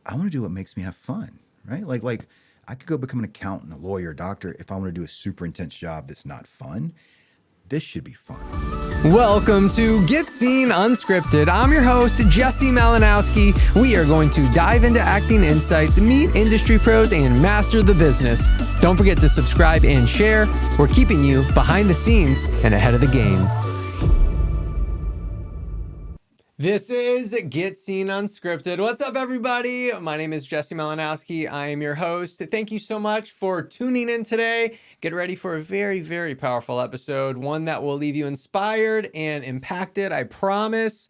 I want to do what makes me have fun, right? Like I could go become an accountant, a lawyer, a doctor if I want to do a super intense job that's not fun. This should be fun. Welcome to Get Scene Unscripted. I'm your host, Jesse Malinowski. We are going to dive into acting insights, meet industry pros, and master the business. Don't forget to subscribe and share. We're keeping you behind the scenes and ahead of the game. This is Get Scene Unscripted. What's up, everybody? My name is Jesse Malinowski. I am your host. Thank you so much for tuning in today. Get ready for a very, very powerful episode, one that will leave you inspired and impacted, I promise.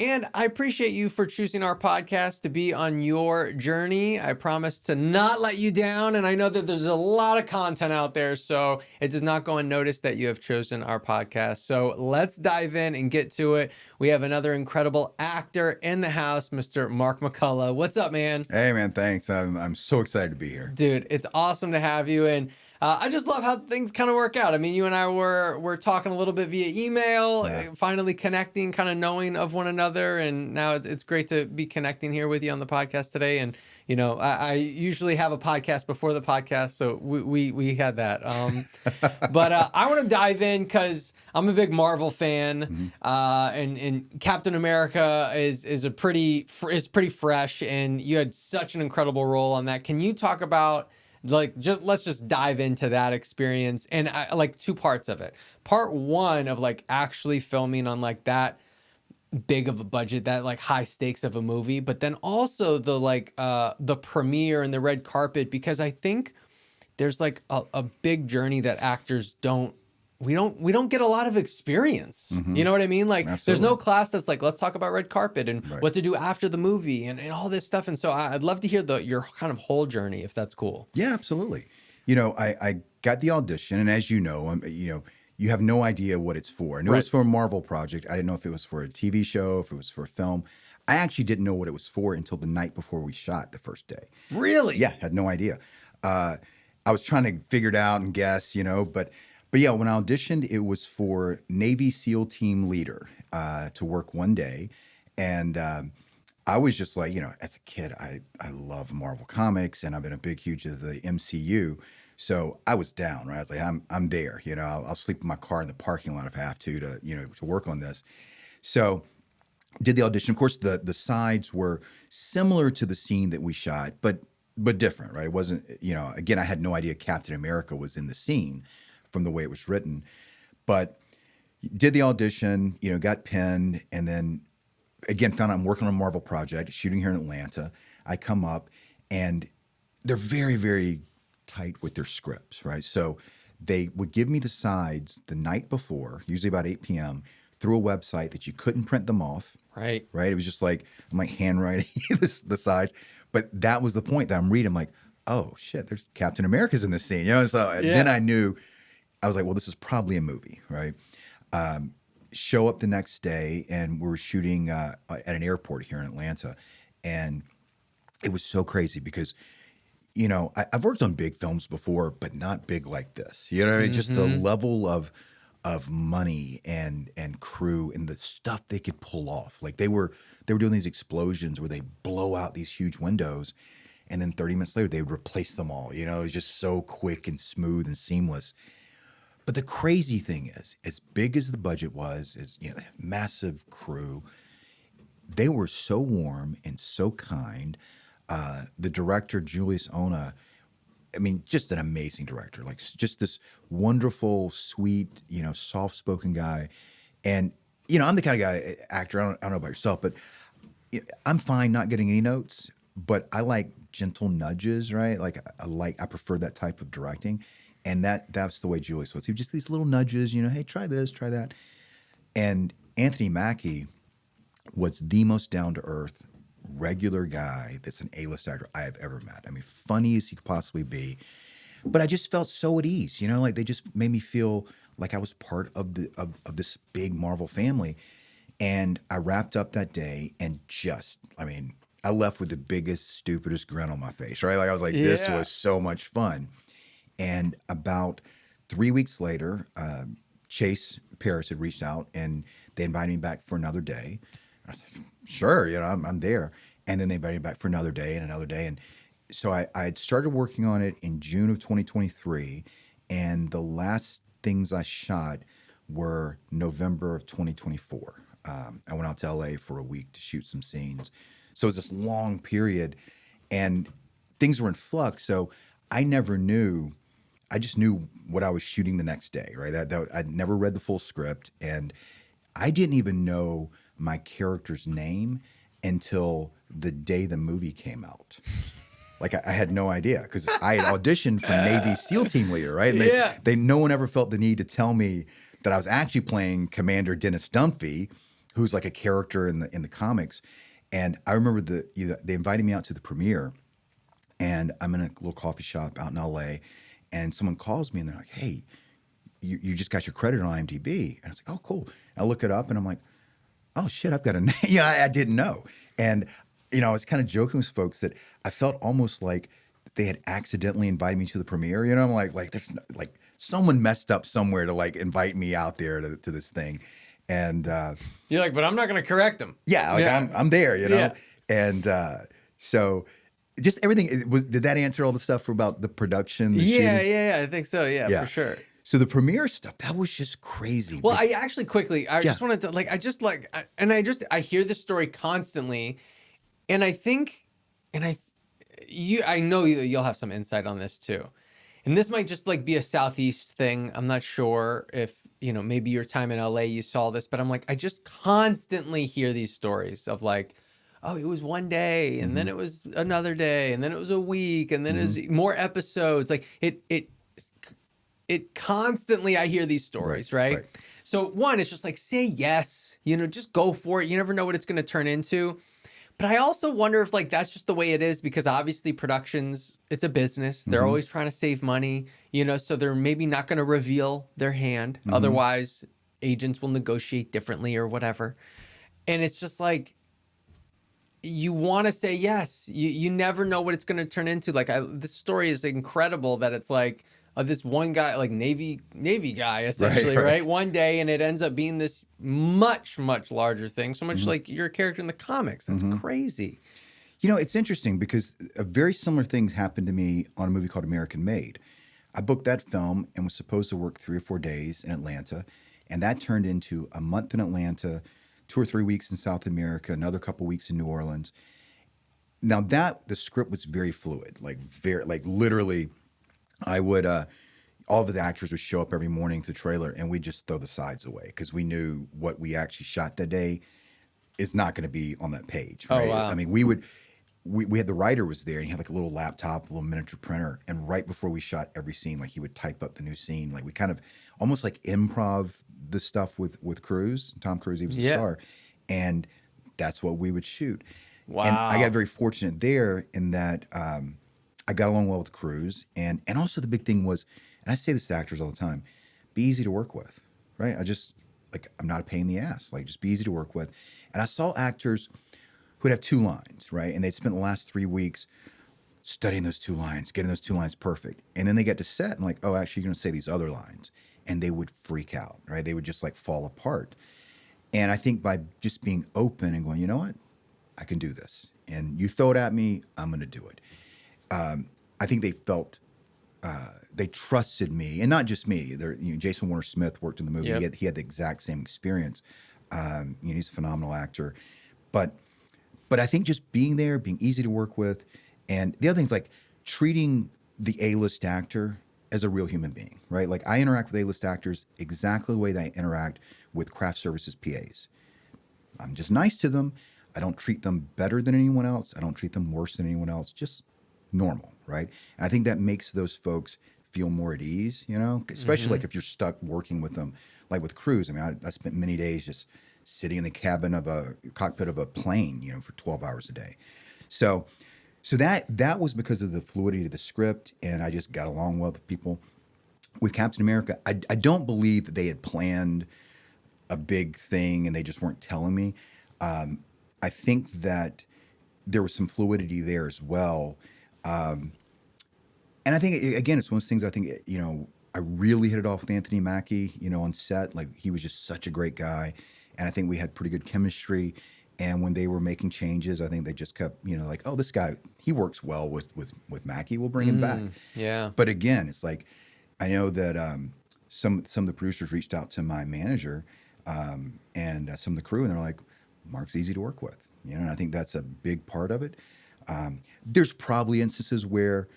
And I appreciate you for choosing our podcast to be on your journey. I promise to not let you down. And I know that there's a lot of content out there, so it does not go unnoticed that you have chosen our podcast. So let's dive in and get to it. We have another incredible actor in the house, Mr. Mark McCullough. What's up, man? Hey, man, thanks. I'm so excited to be here. Dude, it's awesome to have you. And I just love how things kind of work out. I mean, you and I were talking a little bit via email, finally connecting, kind of knowing of one another. And now it's great to be connecting here with you on the podcast today. And, you know, I usually have a podcast before the podcast, so we had that. But I want to dive in because I'm a big Marvel fan, and Captain America is pretty fresh, and you had such an incredible role on that. Can you talk about, let's just dive into that experience, and I like two parts of it. Part one of like actually filming on like that big of a budget, that like high stakes of a movie, but then also the premiere and the red carpet, because I think there's like a big journey that actors we don't get a lot of experience. You know what I mean? Like There's no class that's like, let's talk about red carpet and what to do after the movie and all this stuff. And so I'd love to hear your kind of whole journey, if that's cool. Yeah, absolutely. You know, I got the audition, and as you know, you have no idea what it's for. I knew it was for a Marvel project. I didn't know if it was for a TV show, if it was for a film. I actually didn't know what it was for until the night before we shot the first day. Really? Yeah, had no idea. I was trying to figure it out and guess, but yeah, when I auditioned, it was for Navy SEAL team leader to work one day. And I was just like, as a kid, I love Marvel Comics, and I've been a big, huge of the MCU. So I was down, right? I was like, I'm there. I'll sleep in my car in the parking lot if I have to work on this. So did the audition. Of course, the sides were similar to the scene that we shot, but different, right? It wasn't, again, I had no idea Captain America was in the scene from the way it was written, but did the audition, got pinned, and then again, found out I'm working on a Marvel project, shooting here in Atlanta. I come up, and they're very, very tight with their scripts, right? So they would give me the sides the night before, usually about 8 p.m., through a website that you couldn't print them off. Right. It was just like, I'm like handwriting the sides. But that was the point that I'm reading. I'm like, oh, shit, there's Captain America's in this scene. So then I knew, I was like, well, this is probably a movie, right? Show up the next day, and we were shooting at an airport here in Atlanta. And it was so crazy because, I've worked on big films before, but not big like this. You know what I mean? Just the level of money and crew and the stuff they could pull off. Like they were doing these explosions where they blow out these huge windows, and then 30 minutes later they would replace them all. It was just so quick and smooth and seamless. But the crazy thing is, as big as the budget was, massive crew, they were so warm and so kind. The director, Julius Ona, just an amazing director, like just this wonderful, sweet, soft-spoken guy. And, I'm the kind of guy, actor, I don't know about yourself, but I'm fine not getting any notes, but I like gentle nudges, right? Like I prefer that type of directing. And that's the way Julius was. He was just these little nudges, hey, try this, try that. And Anthony Mackie was the most down-to-earth, regular guy that's an A-list actor I have ever met. Funny as he could possibly be. But I just felt so at ease, like they just made me feel like I was part of this big Marvel family. And I wrapped up that day and I left with the biggest, stupidest grin on my face, right? Like I was like, this was so much fun. And about 3 weeks later, Chase Paris had reached out, and they invited me back for another day. I was like, sure, I'm there. And then they invited me back for another day and another day. And so I had started working on it in June of 2023. And the last things I shot were November of 2024. I went out to LA for a week to shoot some scenes. So it was this long period and things were in flux. So I never knew. I just knew what I was shooting the next day, right? I'd never read the full script, and I didn't even know my character's name until the day the movie came out. Like I had no idea because I had auditioned for Navy SEAL team leader, right? And no one ever felt the need to tell me that I was actually playing Commander Dennis Dunphy, who's like a character in the comics. And I remember they invited me out to the premiere, and I'm in a little coffee shop out in LA. And someone calls me and they're like, hey, you just got your credit on IMDb. And I was like, oh, cool. I look it up and I'm like, oh, shit, I've got a name. I didn't know. And, I was kind of joking with folks that I felt almost like they had accidentally invited me to the premiere. I'm like there's like someone messed up somewhere to like invite me out there to this thing. And you're like, but I'm not going to correct them. Yeah, I'm there, Yeah. And so just everything did that answer all the stuff about the production? Shooting? I think so. Yeah, for sure. So the premiere stuff, that was just crazy. Well, I actually quickly, just wanted to I hear this story constantly, and I think, I know you'll have some insight on this too, and this might just like be a Southeast thing. I'm not sure if maybe your time in LA you saw this, but I'm like, I just constantly hear these stories of like, oh, it was one day, and then it was another day, and then it was a week, and then it was more episodes. Like it constantly, I hear these stories, right? So one, it's just like, say yes, just go for it. You never know what it's going to turn into. But I also wonder if like, that's just the way it is, because obviously productions, it's a business. They're always trying to save money, so they're maybe not going to reveal their hand. Otherwise agents will negotiate differently or whatever. And it's just like, you want to say yes. You never know what it's going to turn into. Like this story is incredible that it's like this one guy, like Navy guy, essentially, right? One day, and it ends up being this much, much larger thing. So much like you're a character in the comics. That's crazy. It's interesting because a very similar things happened to me on a movie called American Made. I booked that film and was supposed to work 3 or 4 days in Atlanta, and that turned into a month in Atlanta, 2 or 3 weeks in South America, another couple weeks in New Orleans. Now the script was very fluid, like literally, I would, all of the actors would show up every morning to the trailer and we'd just throw the sides away because we knew what we actually shot that day is not going to be on that page. Right? Oh, wow. I mean, we had the writer was there and he had like a little laptop, a little miniature printer. And right before we shot every scene, like he would type up the new scene. Like we kind of almost like improv the stuff with Cruz, Tom Cruise, he was a star. And that's what we would shoot. Wow. And I got very fortunate there in that I got along well with Cruz. And also the big thing was, and I say this to actors all the time, be easy to work with, right? I'm not a pain in the ass. Like, just be easy to work with. And I saw actors who'd have 2 lines, right? And they'd spent the last 3 weeks studying those 2 lines, getting those 2 lines perfect. And then they get to set and like, oh, actually, you're going to say these other lines. And they would freak out, right? They would just like fall apart. And I think by just being open and going, you know what? I can do this. And you throw it at me, I'm going to do it. I think they felt, they trusted me, and not just me. Jason Warner Smith worked in the movie. Yep. He had the exact same experience. He's a phenomenal actor. But I think just being there, being easy to work with, and the other thing is like treating the A-list actor as a real human being, right? Like I interact with A-list actors exactly the way that I interact with craft services PAs. I'm just nice to them. I don't treat them better than anyone else. I don't treat them worse than anyone else. Just normal, right? And I think that makes those folks feel more at ease, especially like if you're stuck working with them, like with Cruz. I mean, I spent many days just sitting in the cockpit of a plane, for 12 hours a day. So that was because of the fluidity of the script, and I just got along well with people. With Captain America, I don't believe that they had planned a big thing and they just weren't telling me. I think that there was some fluidity there as well. And I think, again, it's one of those things I think, I really hit it off with Anthony Mackie, on set. Like, he was just such a great guy. And I think we had pretty good chemistry. And when they were making changes, I think they just kept, like, oh, this guy, he works well with Mackie. We'll bring him back. Yeah. But again, it's like, I know that some of the producers reached out to my manager and some of the crew, and they're like, Mark's easy to work with. And I think that's a big part of it. There's probably instances where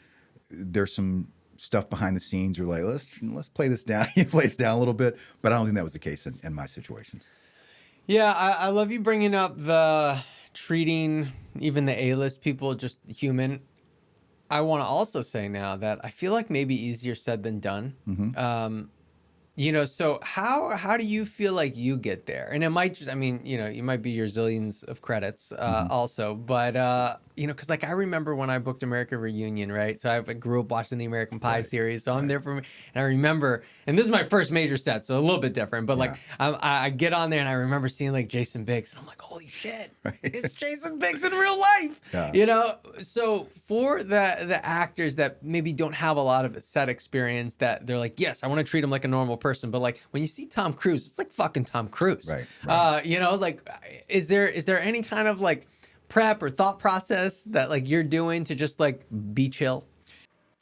there's some stuff behind the scenes. You're like, let's play this down. You play this down a little bit, but I don't think that was the case in my situations. Yeah, I love you bringing up the treating even the A-list people just human. I want to also say now that I feel like maybe easier said than done. So how do you feel like you get there? And it might just, you might be your zillions of credits also, but because like I remember when I booked American Reunion, right? So I grew up watching the American Pie series, so I'm there for me. And I remember, and this is my first major set, so a little bit different, but like I get on there and I remember seeing like Jason Biggs, and I'm like, holy shit, it's Jason Biggs in real life. So for the actors that maybe don't have a lot of set experience, that they're like, yes, I want to treat them like a normal person, but like when you see Tom Cruise, it's like fucking Tom Cruise. Like is there any kind of like prep or thought process that like you're doing to just like be chill?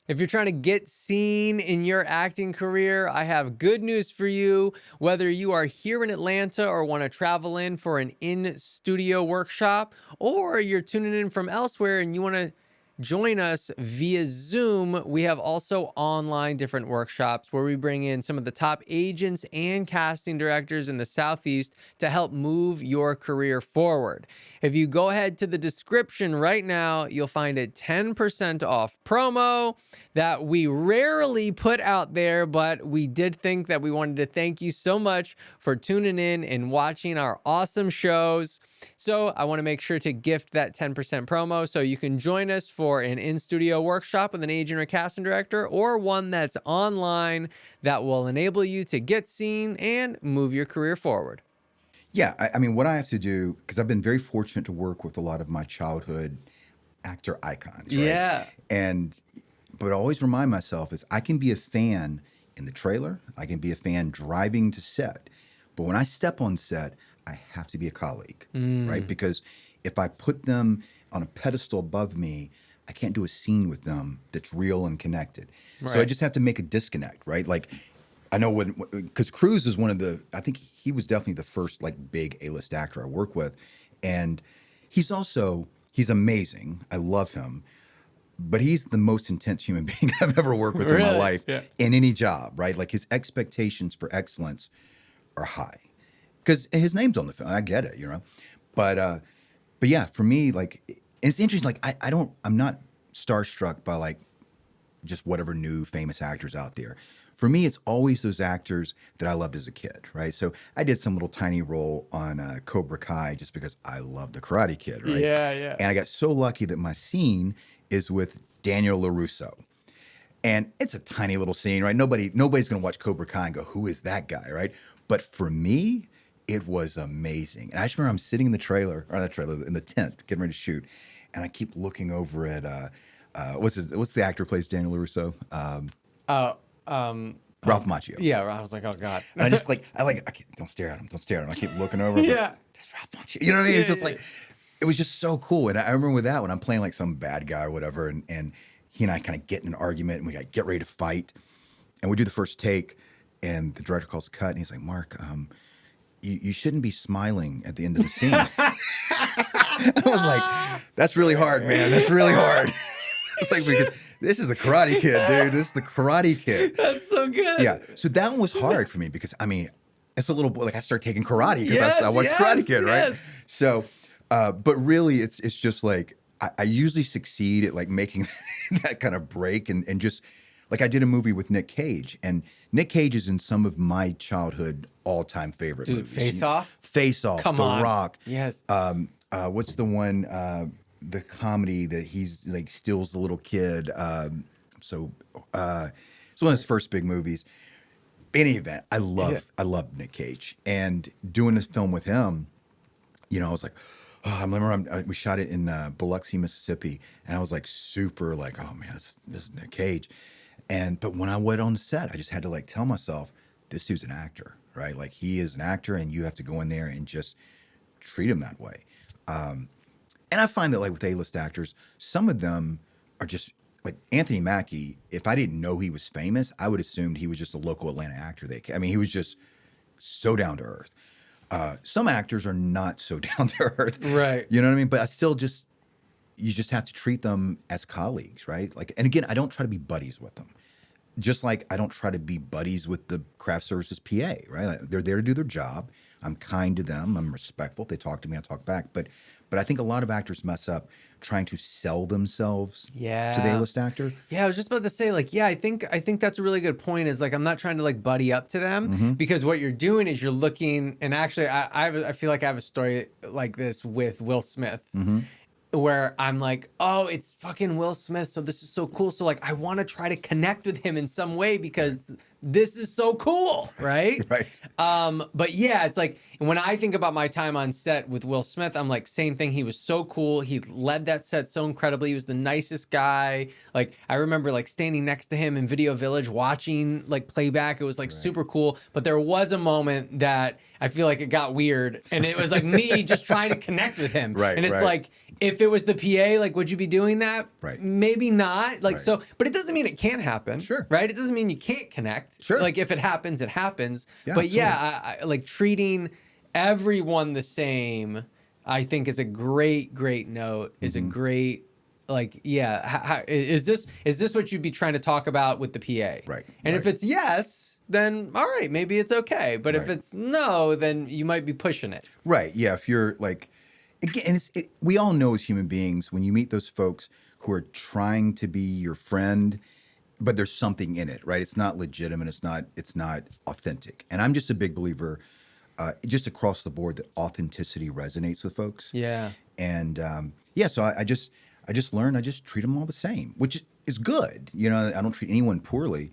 If you're trying to get seen in your acting career, I have good news for you. Whether you are here in Atlanta or want to travel in for an in-studio workshop, or you're tuning in from elsewhere and you want to join us via Zoom, we have also online different workshops where we bring in some of the top agents and casting directors in the Southeast to help move your career forward. If you go ahead to the description right now, you'll find a 10% off promo that we rarely put out there, but we did think that we wanted to thank you so much for tuning in and watching our awesome shows. So I want to make sure to gift that 10% promo so you can join us for an in-studio workshop with an agent or casting director, or one that's online that will enable you to get seen and move your career forward. Yeah, I mean, what I have to do, because I've been very fortunate to work with a lot of my childhood actor icons, right? Yeah. But I always remind myself is I can be a fan in the trailer, I can be a fan driving to set, but when I step on set, I have to be a colleague, right? Because if I put them on a pedestal above me, I can't do a scene with them that's real and connected. Right. So I just have to make a disconnect, right? Like, I know because Cruz is I think he was definitely the first like big A-list actor I work with. And he's amazing. I love him. But he's the most intense human being I've ever worked with in my life in any job, right? Like his expectations for excellence are high because his name's on the film. I get it, But yeah, for me, like, it's interesting. Like I'm not starstruck by like just whatever new famous actors out there. For me, it's always those actors that I loved as a kid, right? So I did some little tiny role on Cobra Kai just because I love the Karate Kid, right? Yeah. And I got so lucky that my scene is with Daniel LaRusso. And it's a tiny little scene, right? Nobody's going to watch Cobra Kai and go, who is that guy, right? But for me, it was amazing. And I just remember I'm sitting in the in the tent, getting ready to shoot. And I keep looking over at, what's the actor who plays Daniel LaRusso? Ralph Macchio. Yeah, I was like, oh God. And I just don't stare at him. I keep looking over. I was like, that's Ralph Macchio. You know what I mean? It's just like, it was just so cool. And I remember with that, when I'm playing like some bad guy or whatever, and he and I kind of get in an argument and we get ready to fight. And we do the first take and the director calls cut and he's like, Mark, you shouldn't be smiling at the end of the scene. I was like, that's really hard, man. That's really hard. It's like, because this is the Karate Kid, dude. This is the Karate Kid. That's so good. Yeah. So that one was hard for me because, I mean, as a little boy, like I started taking karate because I watched Karate Kid, right? So, but really, it's just like, I usually succeed at like making that kind of break and just, like I did a movie with Nick Cage, and Nick Cage is in some of my childhood all-time favorite movies. Face Off? Face Off, Come The on. Rock. Yes. What's the one, the comedy that he's like steals the little kid? It's one of his first big movies. Any event, I love Nick Cage. And doing this film with him, I was like, I remember we shot it in Biloxi, Mississippi, and I was like super like, oh man, this is Nick Cage. But when I went on the set, I just had to like tell myself, this dude's an actor, right? Like he is an actor, and you have to go in there and just treat him that way. And I find that like with A-list actors, some of them are just like Anthony Mackie. If I didn't know he was famous, I would assume he was just a local Atlanta actor. I mean, he was just so down to earth. Some actors are not so down to earth. Right. You know what I mean? But I still you just have to treat them as colleagues, right? Like, and again, I don't try to be buddies with them. Just like I don't try to be buddies with the craft services PA, right? Like, they're there to do their job. I'm kind to them. I'm respectful. If they talk to me, I talk back. But I think a lot of actors mess up trying to sell themselves to the A-list actor. Yeah, I was just about to say, like, yeah, I think that's a really good point. Is like I'm not trying to like buddy up to them because what you're doing is you're looking. And actually, I feel like I have a story like this with Will Smith. Where I'm like, oh, it's fucking Will Smith, so this is so cool. So like, I want to try to connect with him in some way because this is so cool, right? Right. But yeah, it's like when I think about my time on set with Will Smith, I'm like, same thing. He was so cool. He led that set so incredibly. He was the nicest guy. Like I remember like standing next to him in Video Village watching like playback. It was like super cool. But there was a moment that I feel like it got weird, and it was like me just trying to connect with him. Right. And it's like, if it was the PA, like, would you be doing that? Right. Maybe not. Like, so, but it doesn't mean it can't happen. Sure. Right. It doesn't mean you can't connect. Sure. Like, if it happens, it happens. Yeah, but absolutely. yeah, I like treating everyone the same, I think is a great note, is a great, like, yeah. Is this what you'd be trying to talk about with the PA? Right. And if it's yes, then all right, maybe it's okay. But if it's no, then you might be pushing it. Right. Yeah. If you're like, again, we all know as human beings, when you meet those folks who are trying to be your friend, but there's something in it, right? It's not legitimate. It's not authentic. And I'm just a big believer, just across the board, that authenticity resonates with folks. Yeah. And so I just learned I just treat them all the same, which is good. You know, I don't treat anyone poorly.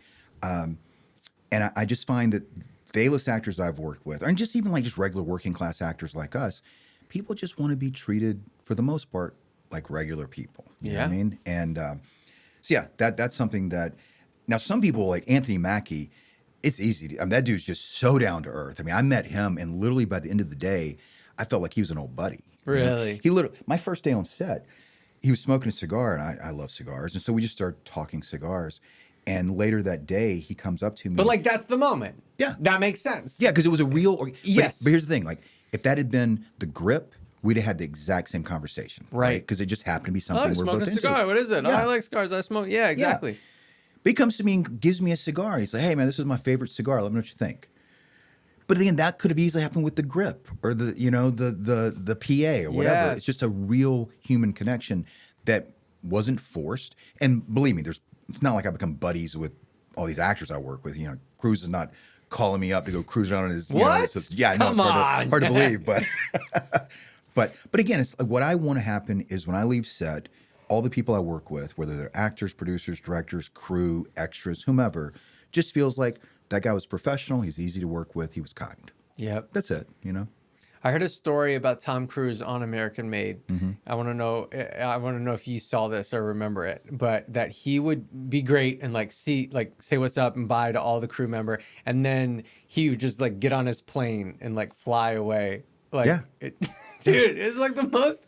And I just find that the A-list actors I've worked with, and just even like just regular working class actors like us, people just want to be treated, for the most part, like regular people. You know what I mean? And so yeah, that's something that, now some people like Anthony Mackie, it's easy to, I mean, that dude's just so down to earth. I mean, I met him, and literally by the end of the day, I felt like he was an old buddy. Really? You know? He literally, my first day on set, he was smoking a cigar, and I love cigars. And so we just started talking cigars. And later that day, he comes up to me. But like, that's the moment. Yeah. That makes sense. Yeah, because it was a real. Yes. But here's the thing: like, if that had been the grip, we'd have had the exact same conversation. Right. Because it just happened to be Oh, something I we're smoke both a into. cigar. What is it? Yeah. Oh, I like cigars. I smoke. Yeah, exactly. Yeah. But he comes to me and gives me a cigar. He's like, "Hey, man, this is my favorite cigar. Let me know what you think." But again, that could have easily happened with the grip or the PA or whatever. Yes. It's just a real human connection that wasn't forced. And believe me, it's not like I become buddies with all these actors I work with. You know, Cruz is not calling me up to go cruise around on his. What? Yeah, I know it's Come hard on. to believe, but but again, it's like what I want to happen is when I leave set, all the people I work with, whether they're actors, producers, directors, crew, extras, whomever, just feels like that guy was professional. He's easy to work with. He was kind. Yep. That's it. You know. I heard a story about Tom Cruise on American Made. I want to know if you saw this or remember it, but that he would be great and say what's up and bye to all the crew member, and then he would just like get on his plane and like fly away. Like, dude, it's like the most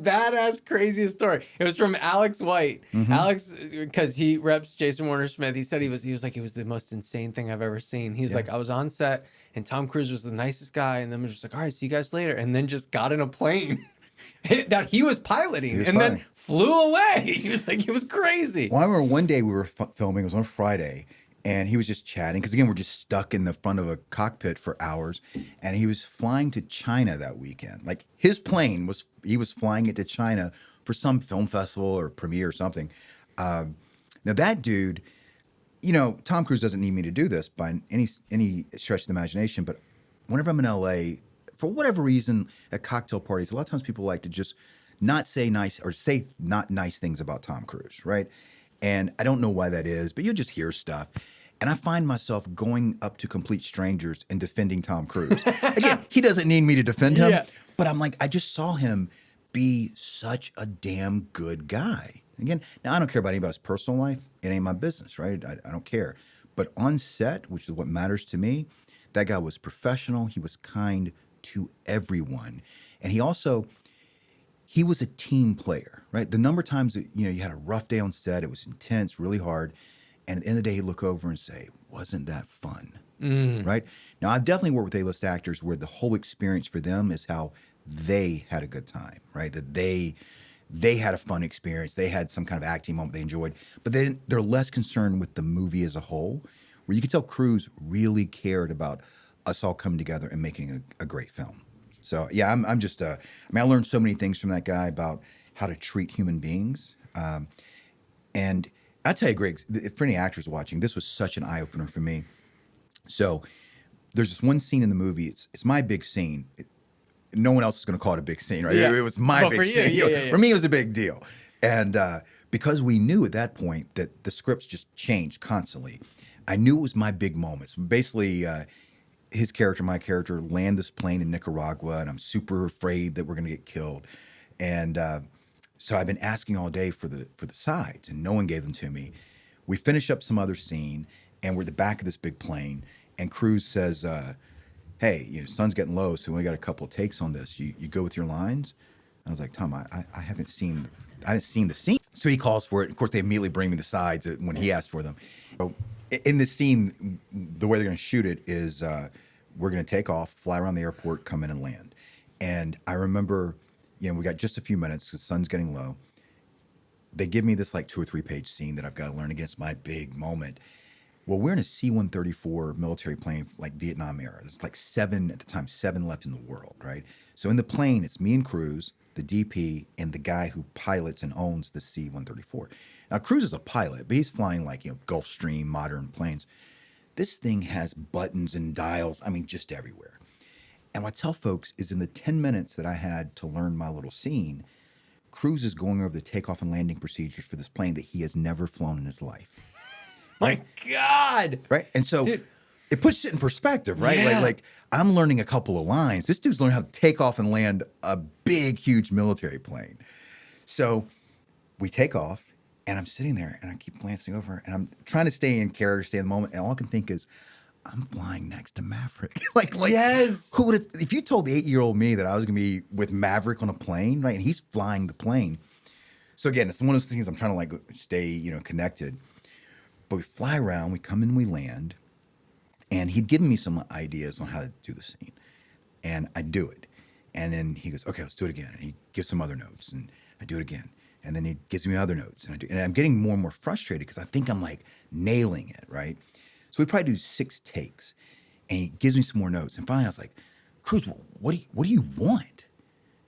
badass, craziest story. It was from Alex White. Alex, because he reps Jason Warner Smith. He said he was like, it was the most insane thing I've ever seen. He's like, I was on set and Tom Cruise was the nicest guy, and then was just like, all right, see you guys later, and then just got in a plane that he was piloting then flew away. He was like, it was crazy. Well, I remember one day we were filming. It was on a Friday. And he was just chatting because, again, we're just stuck in the front of a cockpit for hours. And he was flying to China that weekend. Like, his plane he was flying it to China for some film festival or premiere or something. Now, that dude, you know, Tom Cruise doesn't need me to do this by any stretch of the imagination. But whenever I'm in LA, for whatever reason, at cocktail parties, a lot of times people like to just not say nice or say not nice things about Tom Cruise, right? And I don't know why that is, but you'll just hear stuff. And I find myself going up to complete strangers and defending Tom Cruise. Again, he doesn't need me to defend him, but I'm like, I just saw him be such a damn good guy. Again, now I don't care about anybody's personal life. It ain't my business, right? I don't care. But on set, which is what matters to me, that guy was professional. He was kind to everyone. And he was a team player, right? The number of times that, you had a rough day on set, it was intense, really hard. And at the end of the day, he'd look over and say, wasn't that fun? Right? Now, I've definitely worked with A-list actors where the whole experience for them is how they had a good time, right? That they had a fun experience. They had some kind of acting moment they enjoyed, but they're less concerned with the movie as a whole, where you could tell Cruz really cared about us all coming together and making a great film. So yeah, I'm just, I learned so many things from that guy about how to treat human beings. And I'll tell you, Greg, for any actors watching, this was such an eye-opener for me. So there's this one scene in the movie. It's my big scene. No one else is going to call it a big scene, right? Yeah. It was my big scene. Yeah. For me, it was a big deal. And because we knew at that point that the scripts just changed constantly, I knew it was my big moments. Basically, his character, my character, land this plane in Nicaragua, and I'm super afraid that we're going to get killed. And so I've been asking all day for the sides, and no one gave them to me. We finish up some other scene, and we're at the back of this big plane, and Cruz says, hey, sun's getting low, so we only got a couple of takes on this. You go with your lines? I was like, Tom, I haven't seen the scene. So he calls for it. Of course, they immediately bring me the sides when he asked for them. So in this scene, the way they're going to shoot it is we're going to take off, fly around the airport, come in and land. And I remember, we got just a few minutes because the sun's getting low. They give me this like 2 or 3 page scene that I've got to learn against my big moment. Well, we're in a C-134 military plane, like Vietnam era. There's like 7 left in the world, right? So in the plane, it's me and Cruz, the DP, and the guy who pilots and owns the C-134. Now, Cruz is a pilot, but he's flying like, Gulfstream, modern planes. This thing has buttons and dials, just everywhere. And what I tell folks is in the 10 minutes that I had to learn my little scene, Cruz is going over the takeoff and landing procedures for this plane that he has never flown in his life. My God. Right. And so it puts it in perspective, right? Yeah. Like I'm learning a couple of lines. This dude's learning how to take off and land a big, huge military plane. So we take off and I'm sitting there and I keep glancing over and I'm trying to stay in character, stay in the moment. And all I can think is, I'm flying next to Maverick. like yes. Who would have, if you told the 8-year-old me that I was going to be with Maverick on a plane, right? And he's flying the plane. So again, it's one of those things I'm trying to stay, connected. But we fly around, we come in, we land, and he'd given me some ideas on how to do the scene. And I do it. And then he goes, okay, let's do it again. And he gives some other notes, and I do it again. And then he gives me other notes, and I'm getting more and more frustrated because I think I'm nailing it, right? So we probably do 6 takes, and he gives me some more notes. And finally I was like, Cruz, what do you want?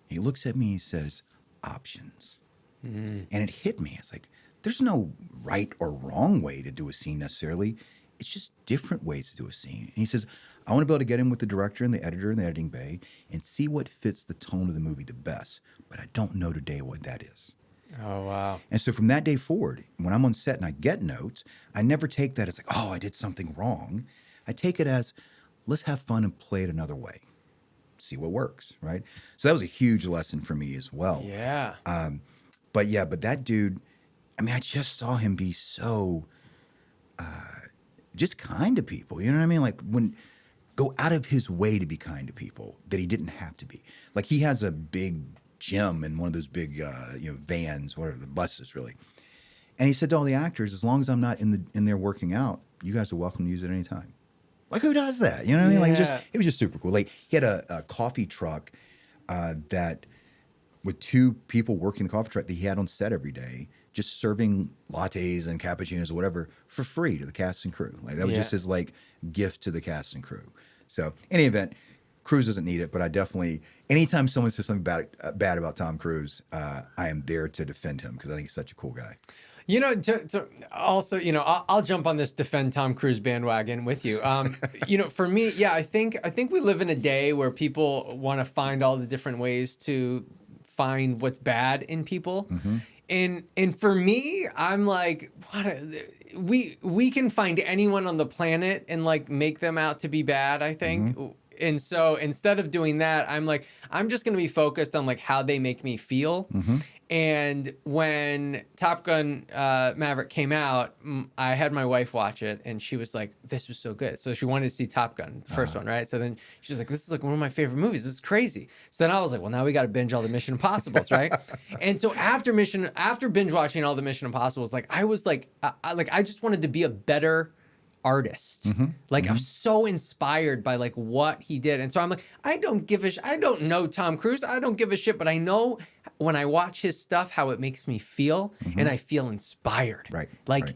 And he looks at me and he says, options. And it hit me. It's like, there's no right or wrong way to do a scene necessarily. It's just different ways to do a scene. And he says, I want to be able to get in with the director and the editor and the editing bay and see what fits the tone of the movie the best. But I don't know today what that is. Oh, wow. And so from that day forward, when I'm on set and I get notes, I never take that as like, oh, I did something wrong. I take it as, let's have fun and play it another way. See what works, right? So that was a huge lesson for me as well. Yeah. But that dude, I just saw him be so just kind to people. You know what I mean? Like go out of his way to be kind to people that he didn't have to be. Like he has a big gym in one of those big vans, whatever, the buses really. And he said to all the actors, as long as I'm not in there working out, you guys are welcome to use it anytime. Like who does that? You know what I mean? Like it was just super cool. Like he had a coffee truck that with 2 people working the coffee truck that he had on set every day, just serving lattes and cappuccinos or whatever for free to the cast and crew. Like that was just his gift to the cast and crew. So any event, Cruz doesn't need it, but I definitely, anytime someone says something bad about Tom Cruise, I am there to defend him because I think he's such a cool guy. Also, I'll jump on this defend Tom Cruise bandwagon with you. For me, I think we live in a day where people want to find all the different ways to find what's bad in people. Mm-hmm. And for me, I'm like, we can find anyone on the planet and make them out to be bad, I think. Mm-hmm. and so instead of doing that, I'm like, I'm just going to be focused on like how they make me feel. Mm-hmm. And when Top Gun Maverick came out, I had my wife watch it, and she was like, "This was so good." So she wanted to see Top Gun, the first one, right? So then she was like, "This is like one of my favorite movies. This is crazy." So then I was like, "Well, now we got to binge all the Mission Impossibles, right?" And so after binge watching all the Mission Impossibles, like I was like, I just wanted to be a better artist. Mm-hmm. Like Mm-hmm. I'm so inspired by like what he did. And so I'm like, I don't know Tom Cruise. I don't give a shit, but I know when I watch his stuff how it makes me feel, Mm-hmm. and I feel inspired. Right. Like right.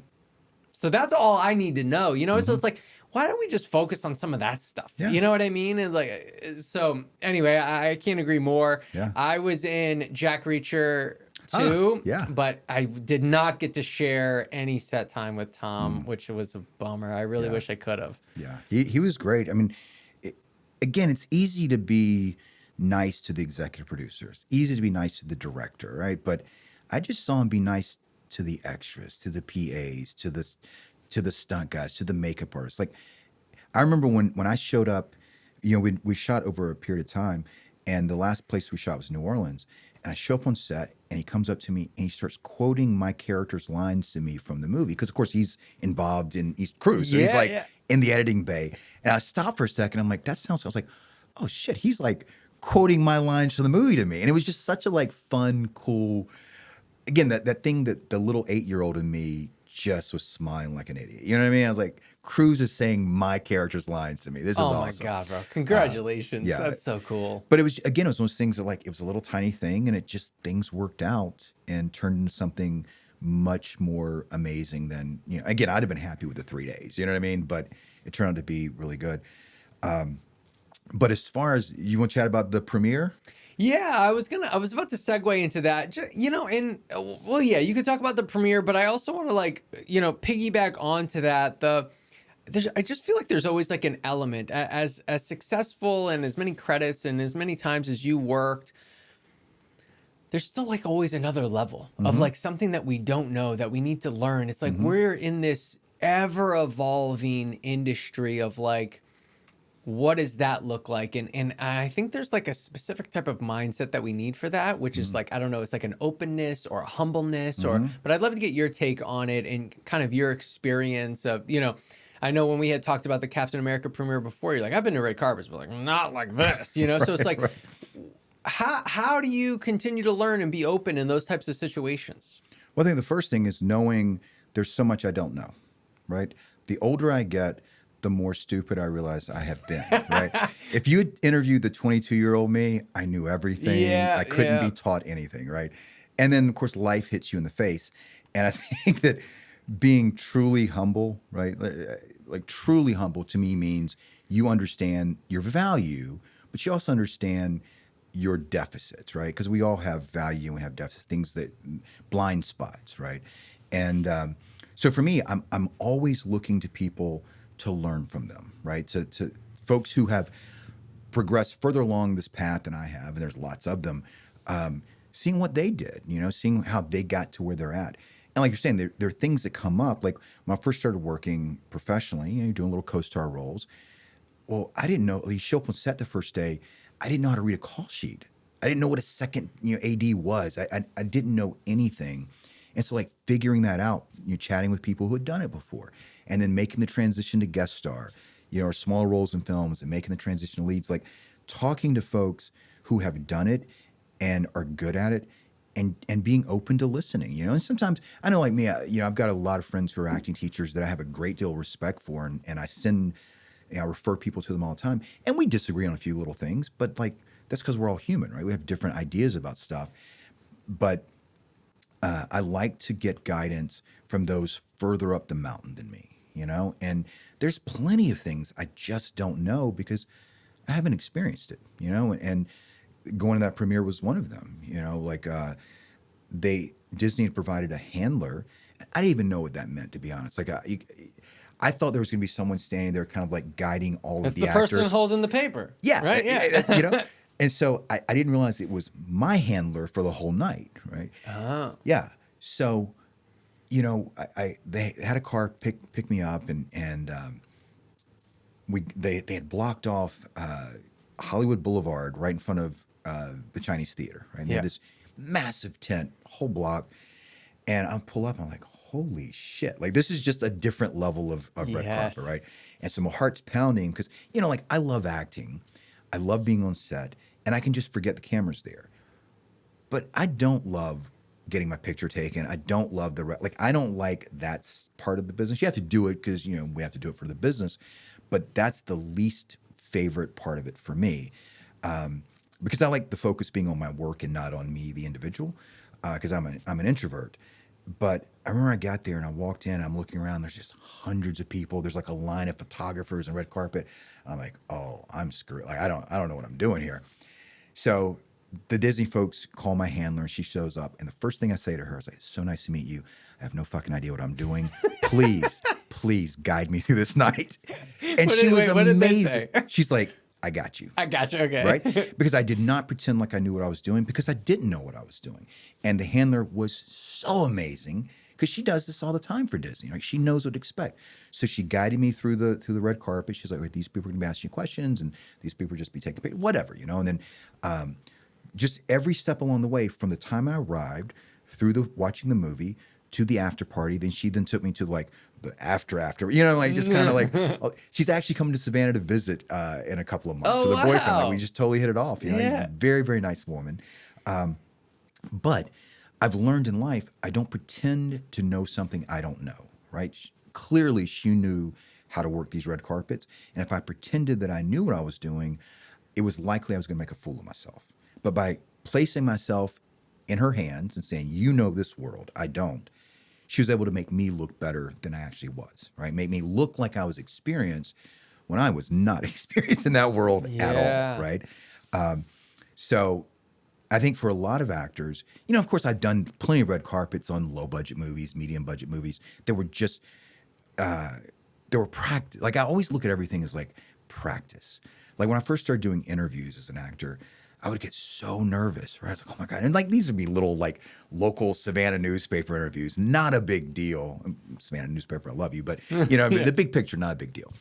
so that's all I need to know, you know? Mm-hmm. So it's like, why don't we just focus on some of that stuff? Yeah. You know what I mean? And like, so anyway, I can't agree more. Yeah. I was in Jack Reacher too, yeah. but I did not get to share any set time with Tom, which was a bummer. I really wish I could have. Yeah, he was great. I mean, again, it's easy to be nice to the executive producers, easy to be nice to the director, right? But I just saw him be nice to the extras, to the PAs, to the stunt guys, to the makeup artists. Like, I remember when I showed up, you know, we shot over a period of time, and the last place we shot was New Orleans. And I show up on set, and he comes up to me and he starts quoting my character's lines to me from the movie. Because, of course, he's involved in Cruz. So he's like in the editing bay. And I stopped for a second. I'm like, I was like, oh, shit. He's like quoting my lines from the movie to me. And it was just such a like fun, cool. Again, that thing that the little 8-year-old in me just was smiling like an idiot. You know what I mean? I was like, Cruz is saying my character's lines to me. This is awesome. Oh my God, bro. Congratulations. yeah. That's so cool. But it was one of those things that like, it was a little tiny thing, and things worked out and turned into something much more amazing than, you know, again, I'd have been happy with the 3 days, you know what I mean? But it turned out to be really good. But as far as, you want to chat about the premiere? Yeah, I was about to segue into that, you know, and well, yeah, you could talk about the premiere, but I also want to like, you know, piggyback onto that. I just feel like there's always like an element as successful and as many credits and as many times as you worked, there's still like always another level of like something that we don't know that we need to learn. It's like we're in this ever evolving industry of like, what does that look like? And I think there's like a specific type of mindset that we need for that, which is like, I don't know, it's like an openness or a humbleness but I'd love to get your take on it and kind of your experience of, you know, I know when we had talked about the Captain America premiere before, you're like, I've been to red carpets, but like, not like this, you know? So it's like, how do you continue to learn and be open in those types of situations? Well, I think the first thing is knowing there's so much I don't know, right? The older I get, the more stupid I realize I have been, right? If you had interviewed the 22-year-old me, I knew everything. Yeah, I couldn't be taught anything, right? And then, of course, life hits you in the face. And I think that being truly humble, right? Like truly humble to me means you understand your value, but you also understand your deficits, right? Because we all have value and we have deficits, things that blind spots, right? And so for me, I'm always looking to people to learn from them, right? To folks who have progressed further along this path than I have, and there's lots of them, seeing what they did, you know, seeing how they got to where they're at. And like you're saying, there are things that come up. Like when I first started working professionally, you know, doing little co-star roles. Well, I didn't know, you show up on set the first day, I didn't know how to read a call sheet. I didn't know what a second, you know, AD was. I didn't know anything. And so like figuring that out, you know, chatting with people who had done it before, and then making the transition to guest star, you know, or smaller roles in films, and making the transition to leads, like talking to folks who have done it and are good at it, and being open to listening, you know. And sometimes, I know like me, you know, I've got a lot of friends who are acting teachers that I have a great deal of respect for, and I send, you know, I refer people to them all the time, and we disagree on a few little things, but like, that's because we're all human, right? We have different ideas about stuff. But I like to get guidance from those further up the mountain than me, you know? And there's plenty of things I just don't know because I haven't experienced it, you know? And going to that premiere was one of them, you know? Like Disney had provided a handler. I didn't even know what that meant, to be honest. Like I thought there was going to be someone standing there kind of like guiding all of the actors. It's the person holding the paper. Yeah. Right? Yeah. You know? And so I didn't realize it was my handler for the whole night, right? Oh. Yeah. So, you know, they had a car pick me up, and they had blocked off Hollywood Boulevard right in front of the Chinese Theater, right? And they had this massive tent, whole block, and I pull up, I'm like, holy shit! Like this is just a different level of red carpet, right? And so my heart's pounding because like I love acting, I love being on set, and I can just forget the camera's there, but I don't love getting my picture taken. I don't love I don't like that part of the business. You have to do it because we have to do it for the business, but that's the least favorite part of it for me, because I like the focus being on my work and not on me, the individual, because I'm an introvert. But I remember I got there and I walked in. I'm looking around. There's just hundreds of people. There's like a line of photographers and red carpet. I'm like, oh, I'm screwed. Like I don't know what I'm doing here. So the Disney folks call my handler and she shows up. And the first thing I say to her is like, it's so nice to meet you. I have no fucking idea what I'm doing. Please guide me through this night. And she was amazing. What did they say? She's like, I got you. I got you. Okay. Right? Because I did not pretend like I knew what I was doing because I didn't know what I was doing. And the handler was so amazing because she does this all the time for Disney. Like she knows what to expect. So she guided me through the red carpet. She's like, these people are going to be asking you questions and these people just be taking pictures, whatever, And then just every step along the way from the time I arrived through watching the movie to the after party. Then she took me to like the after, like just kind of like, she's actually coming to Savannah to visit in a couple of months. Oh, with her boyfriend, wow. like we just totally hit it off. Very, very nice woman. But I've learned in life, I don't pretend to know something I don't know, right? Clearly she knew how to work these red carpets. And if I pretended that I knew what I was doing, it was likely I was going to make a fool of myself. But by placing myself in her hands and saying, this world, I don't, she was able to make me look better than I actually was, right? Make me look like I was experienced when I was not experienced in that world at all, right? So I think for a lot of actors, of course, I've done plenty of red carpets on low budget movies, medium budget movies that were just, they were practice. Like I always look at everything as like practice. Like when I first started doing interviews as an actor, I would get so nervous, right? I was like, oh my God. And like, these would be little like local Savannah newspaper interviews, not a big deal. Savannah newspaper, I love you, but the big picture, not a big deal.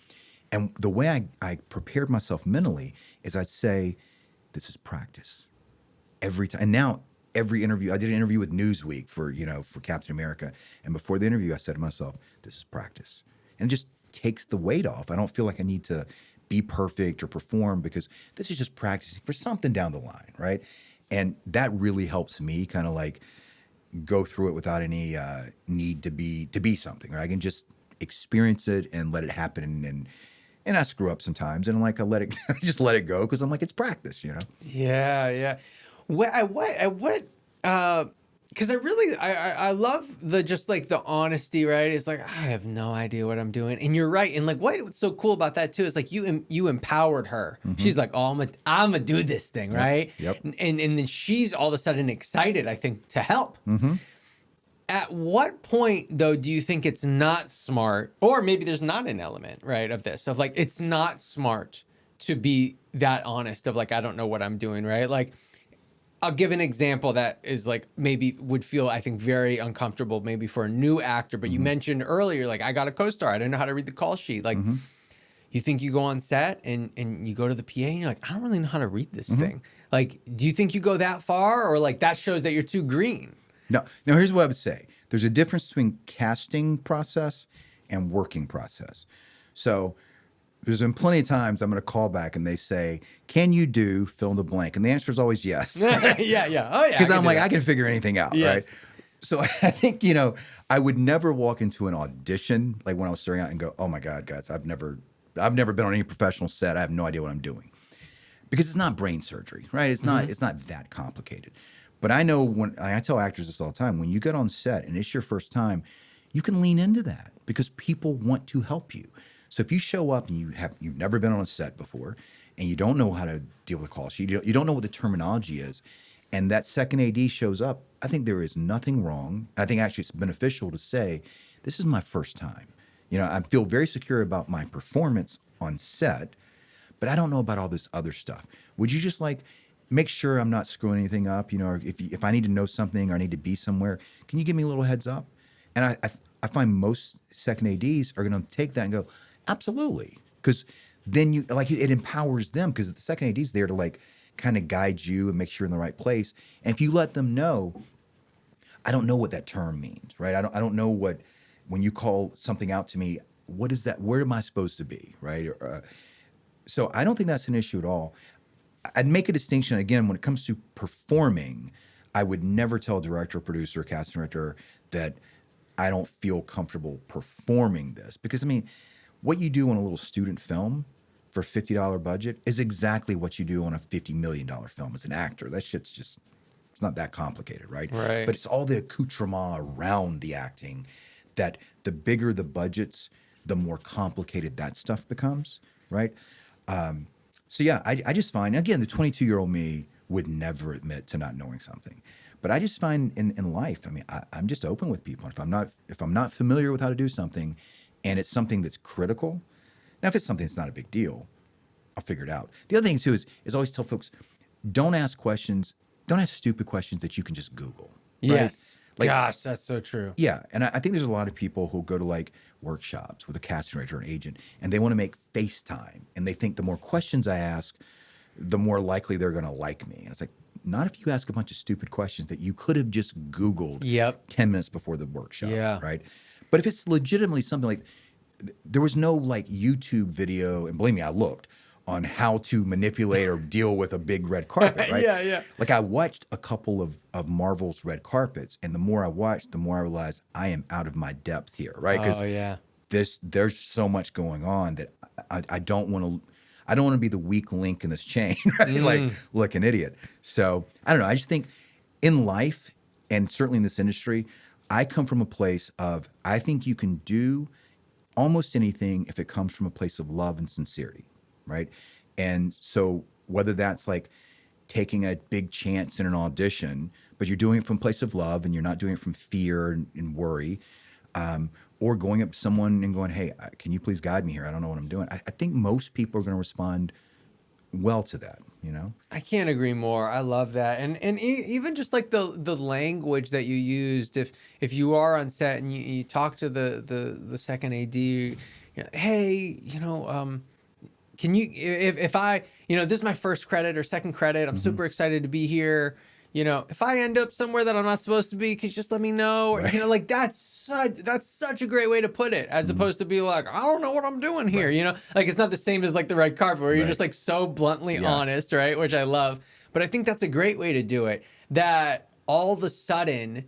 And the way I prepared myself mentally is I'd say, this is practice every time. And now every interview, I did an interview with Newsweek for Captain America. And before the interview, I said to myself, this is practice. And it just takes the weight off. I don't feel like I need to be perfect or perform because this is just practicing for something down the line, right? And that really helps me kind of like go through it without any need to be something, right? I can just experience it and let it happen, and I screw up sometimes, and I'm like, I just let it go because I'm like, it's practice, Yeah. Because I love the honesty, right? It's like, I have no idea what I'm doing. And you're right. And like, what's so cool about that too is like you empowered her. Mm-hmm. She's like, oh, I'm gonna do this thing, right? Yep. And then she's all of a sudden excited, I think, to help. Mm-hmm. At what point though, do you think it's not smart, or maybe there's not an element, right, of this, of like, it's not smart to be that honest of like, I don't know what I'm doing, right? Like, I'll give an example that is like maybe would feel, I think, very uncomfortable maybe for a new actor. But you mentioned earlier, like, I got a co-star. I didn't know how to read the call sheet. Like, you think you go on set and you go to the PA and you're like, I don't really know how to read this thing. Like, do you think you go that far, or like that shows that you're too green? No, here's what I would say. There's a difference between casting process and working process. So there's been plenty of times I'm going to call back and they say, can you do fill in the blank? And the answer is always yes. Yeah. Oh, yeah. Because I'm like, I can figure anything out, right? So I think, I would never walk into an audition like when I was starting out and go, oh my God, guys, I've never been on any professional set. I have no idea what I'm doing. Because it's not brain surgery, right? It's not that complicated. But I know when I tell actors this all the time, when you get on set and it's your first time, you can lean into that because people want to help you. So if you show up and you've never been on a set before and you don't know how to deal with a call sheet, you don't know what the terminology is, and that second AD shows up, I think there is nothing wrong. I think actually it's beneficial to say, this is my first time. I feel very secure about my performance on set, but I don't know about all this other stuff. Would you just like make sure I'm not screwing anything up? Or if I need to know something or I need to be somewhere, can you give me a little heads up? And I find most second ADs are going to take that and go, absolutely, because then you like it empowers them because the second AD is there to like kind of guide you and make sure you're in the right place. And if you let them know, I don't know what that term means, right? I don't know what when you call something out to me, what is that? Where am I supposed to be, right? So I don't think that's an issue at all. I'd make a distinction again when it comes to performing. I would never tell a director, producer, casting director that I don't feel comfortable performing this because I mean, what you do on a little student film for $50 budget is exactly what you do on a $50 million film as an actor. That shit's just, it's not that complicated, right? Right. But it's all the accoutrement around the acting that the bigger the budgets, the more complicated that stuff becomes, right? So yeah, I just find, again, the 22-year-old me would never admit to not knowing something. But I just find in life, I mean, I'm just open with people. If I'm not familiar with how to do something and it's something that's critical, now if it's something that's not a big deal, I'll figure it out. The other thing too is always tell folks, don't ask stupid questions that you can just Google. Right? Yes. Like, gosh, that's so true. Yeah. And I think there's a lot of people who go to like workshops with a casting director or an agent and they want to make FaceTime. And they think the more questions I ask, the more likely they're going to like me. And it's like, not if you ask a bunch of stupid questions that you could have just Googled 10 minutes before the workshop. Yeah. Right. But if it's legitimately something like, there was no like YouTube video, and believe me, I looked on how to manipulate or deal with a big red carpet, right? Yeah. Like I watched a couple of Marvel's red carpets, and the more I watched, the more I realized I am out of my depth here, right? Because there's so much going on that I don't want to be the weak link in this chain, right? Like an idiot. So I don't know. I just think in life, and certainly in this industry, I come from a place of I think you can do almost anything if it comes from a place of love and sincerity, right? And so whether that's like taking a big chance in an audition, but you're doing it from a place of love and you're not doing it from fear and worry, or going up to someone and going, hey, can you please guide me here? I don't know what I'm doing. I think most people are going to respond well to that, you know? I can't agree more. I love that. And even just like the language that you used, if you are on set and you talk to the second AD, you know, hey, you know, can you, if I, you know, this is my first credit or second credit, I'm super excited to be here. You know, if I end up somewhere that I'm not supposed to be, could you just let me know? Or, you know, like that's such a great way to put it, as opposed to be like, I don't know what I'm doing here. You know, like it's not the same as like the red carpet where you're just like so bluntly honest, right? Which I love. But I think that's a great way to do it. That all of a sudden,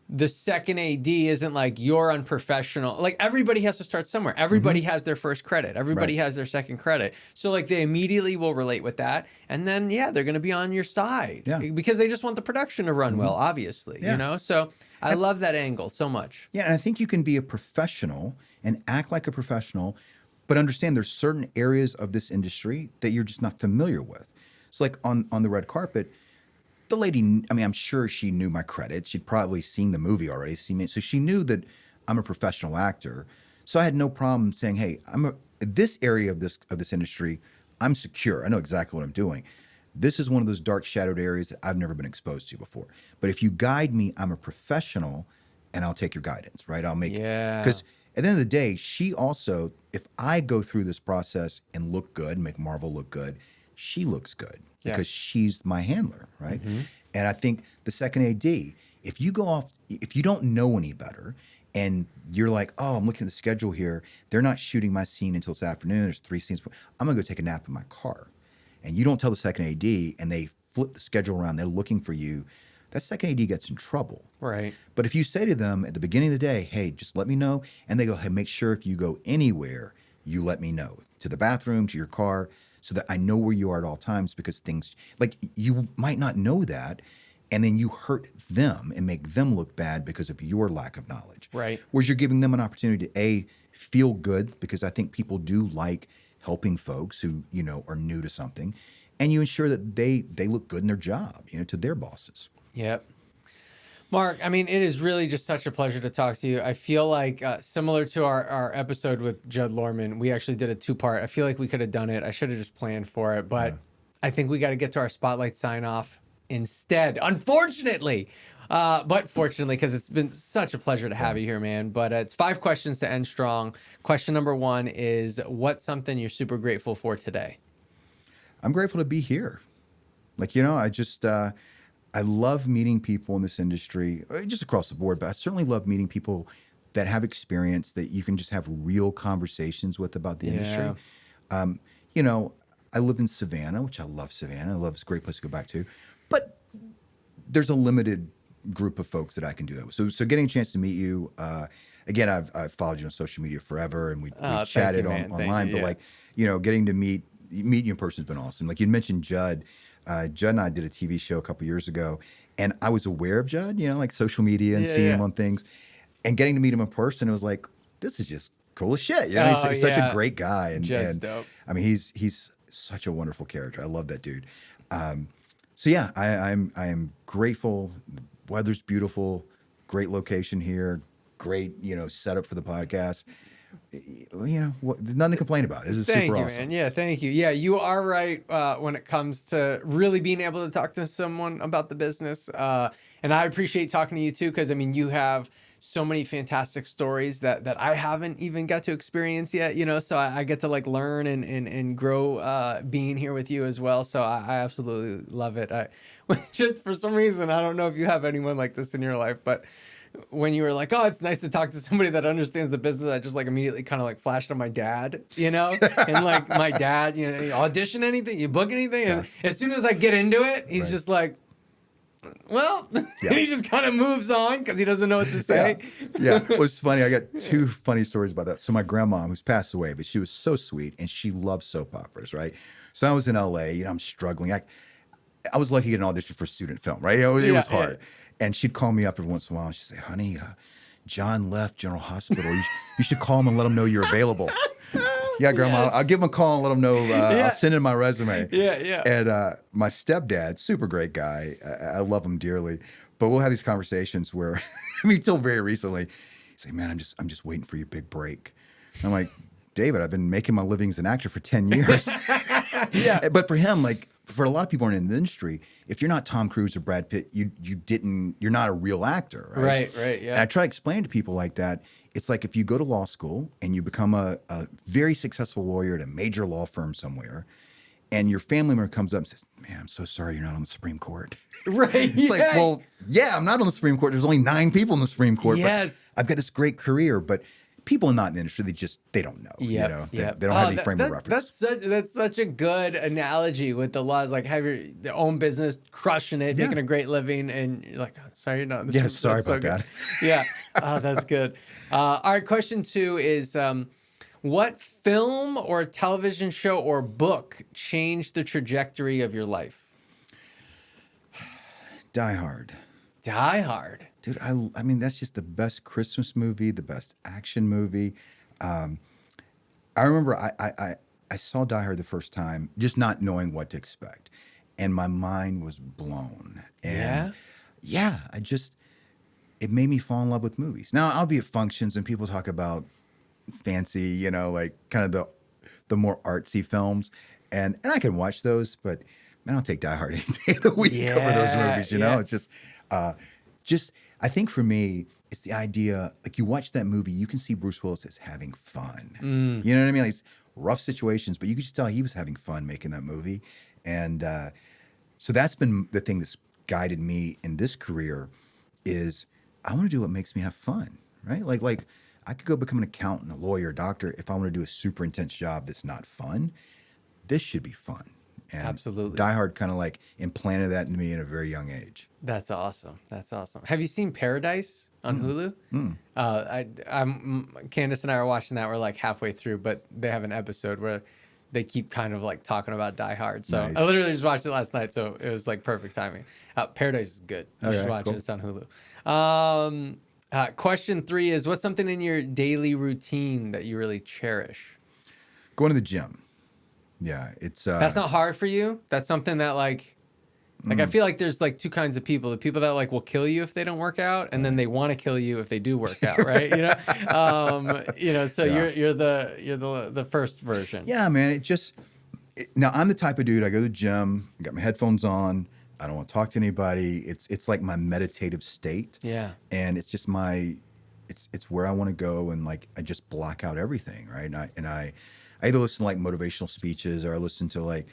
the second AD isn't like you're unprofessional. Like everybody has to start somewhere. Everybody has their first credit. Everybody has their second credit. So like they immediately will relate with that. And then, yeah, they're going to be on your side because they just want the production to run well, obviously, you know? So I love that angle so much. Yeah. And I think you can be a professional and act like a professional, but understand there's certain areas of this industry that you're just not familiar with. So like on the red carpet, the lady, I mean, I'm sure she knew my credits. She'd probably seen the movie already, so she knew that I'm a professional actor. So I had no problem saying, "Hey, this area of this industry, I'm secure. I know exactly what I'm doing. This is one of those dark shadowed areas that I've never been exposed to before. But if you guide me, I'm a professional, and I'll take your guidance, right? I'll make because at the end of the day, she also, if I go through this process and look good, make Marvel look good, she looks good. Because she's my handler, right? And I think the second AD, if you don't know any better and you're like, oh, I'm looking at the schedule here, they're not shooting my scene until this afternoon, there's 3 scenes, I'm gonna go take a nap in my car. And you don't tell the second AD and they flip the schedule around, they're looking for you, that second AD gets in trouble. Right. But if you say to them at the beginning of the day, hey, just let me know, and they go, hey, make sure if you go anywhere, you let me know, to the bathroom, to your car, so that I know where you are at all times, because things like you might not know that, and then you hurt them and make them look bad because of your lack of knowledge. Right. Whereas you're giving them an opportunity to feel good, because I think people do like helping folks who, you know, are new to something, and you ensure that they look good in their job, you know, to their bosses. Yep. Mark, I mean, it is really just such a pleasure to talk to you. I feel like similar to our episode with Judd Lorman, we actually did a 2-part. I feel like we could have done it. I should have just planned for it, but I think we got to get to our spotlight sign off instead. Unfortunately, But fortunately, because it's been such a pleasure to have you here, man. But it's 5 questions to end strong. Question number 1 is, what's something you're super grateful for today? I'm grateful to be here. Like, you know, I love meeting people in this industry, just across the board, but I certainly love meeting people that have experience that you can just have real conversations with about the industry. You know, I lived in Savannah, which I love Savannah. I love it's a great place to go back to. But there's a limited group of folks that I can do that with. So getting a chance to meet you, again, I've followed you on social media forever, and we've chatted online. But like, you know, getting to meet you in person has been awesome. Like you mentioned Judd. Judd and I did a TV show a couple years ago, and I was aware of Judd, you know, like social media and seeing him on things, and getting to meet him in person, it was like, this is just cool as shit. You know, he's such a great guy, and dope. I mean, he's such a wonderful character. I love that dude. So yeah, I am grateful. The weather's beautiful, great location here, great, you know, setup for the podcast. You know, nothing to complain about. This is super awesome. Man. Yeah, thank you. Yeah, you are right when it comes to really being able to talk to someone about the business. And I appreciate talking to you too, because I mean, you have so many fantastic stories that I haven't even got to experience yet, you know, so I get to like learn and grow being here with you as well. So I absolutely love it. Just for some reason, I don't know if you have anyone like this in your life, but when you were like, oh, it's nice to talk to somebody that understands the business, I just like immediately kind of like flashed on my dad, you know, and like my dad, you know, you audition anything, you book anything. And as soon as I get into it, he's just like, well, and he just kind of moves on because he doesn't know what to say. It was funny. I got 2 funny stories about that. So my grandma, who's passed away, but she was so sweet and she loved soap operas, right? So I was in LA, you know, I'm struggling. I was lucky to get an audition for student film, right? It was hard. And she'd call me up every once in a while and she'd say, honey, John left General Hospital. You should call him and let him know you're available. Yeah, Grandma, I'll give him a call and let him know. I'll send in my resume. And my stepdad, super great guy. I love him dearly. But we'll have these conversations where, I mean, till very recently, he's like, man, I'm just waiting for your big break. And I'm like, David, I've been making my living as an actor for 10 years. But for him, like, for a lot of people in the industry, if you're not Tom Cruise or Brad Pitt, you're not a real actor, right? Right, yeah. And I try to explain to people like that. It's like if you go to law school and you become a very successful lawyer at a major law firm somewhere, and your family member comes up and says, man, I'm so sorry you're not on the Supreme Court. Right. It's like, well, yeah, I'm not on the Supreme Court. There's only 9 people in the Supreme Court. Yes. But I've got this great career, but people not in the industry, they don't know. You know, they don't have any frame of reference. That's such a good analogy with the laws. Like have your own business, crushing it, making a great living, and you're like, oh, sorry, you're not in this. Sorry about that. Yeah. Oh, that's good. All right, question 2 is what film or television show or book changed the trajectory of your life? Die Hard. Die Hard. Dude, I mean, that's just the best Christmas movie, the best action movie. I remember I saw Die Hard the first time, just not knowing what to expect. And my mind was blown. And it made me fall in love with movies. Now, I'll be at functions and people talk about fancy, you know, like kind of the more artsy films. And I can watch those, but man, I'll take Die Hard any day of the week over those movies, you know? It's just, I think for me, it's the idea, like you watch that movie, you can see Bruce Willis as having fun. You know what I mean? Like it's rough situations, but you could just tell he was having fun making that movie. And so that's been the thing that's guided me in this career is I want to do what makes me have fun, right? Like I could go become an accountant, a lawyer, a doctor. If I want to do a super intense job that's not fun, this should be fun. And absolutely. Die Hard kind of like implanted that into me at a very young age. That's awesome. That's awesome. Have you seen Paradise on Hulu? Candace and I are watching that. We're like halfway through, but they have an episode where they keep kind of like talking about Die Hard. So nice. I literally just watched it last night, so it was like perfect timing. Paradise is good. You should watch it. It's on Hulu. Question 3 is, what's something in your daily routine that you really cherish? Going to the gym. Yeah, it's that's not hard for you. That's something that like I feel like there's like 2 kinds of people: the people that like will kill you if they don't work out, and then they want to kill you if they do work out, right? You know. So you're the first version. Yeah, man. Now I'm the type of dude. I go to the gym, got my headphones on, I don't want to talk to anybody. It's like my meditative state. Yeah. And it's just it's where I want to go, and like I just block out everything, right? And I either listen to like motivational speeches, or I listen to like,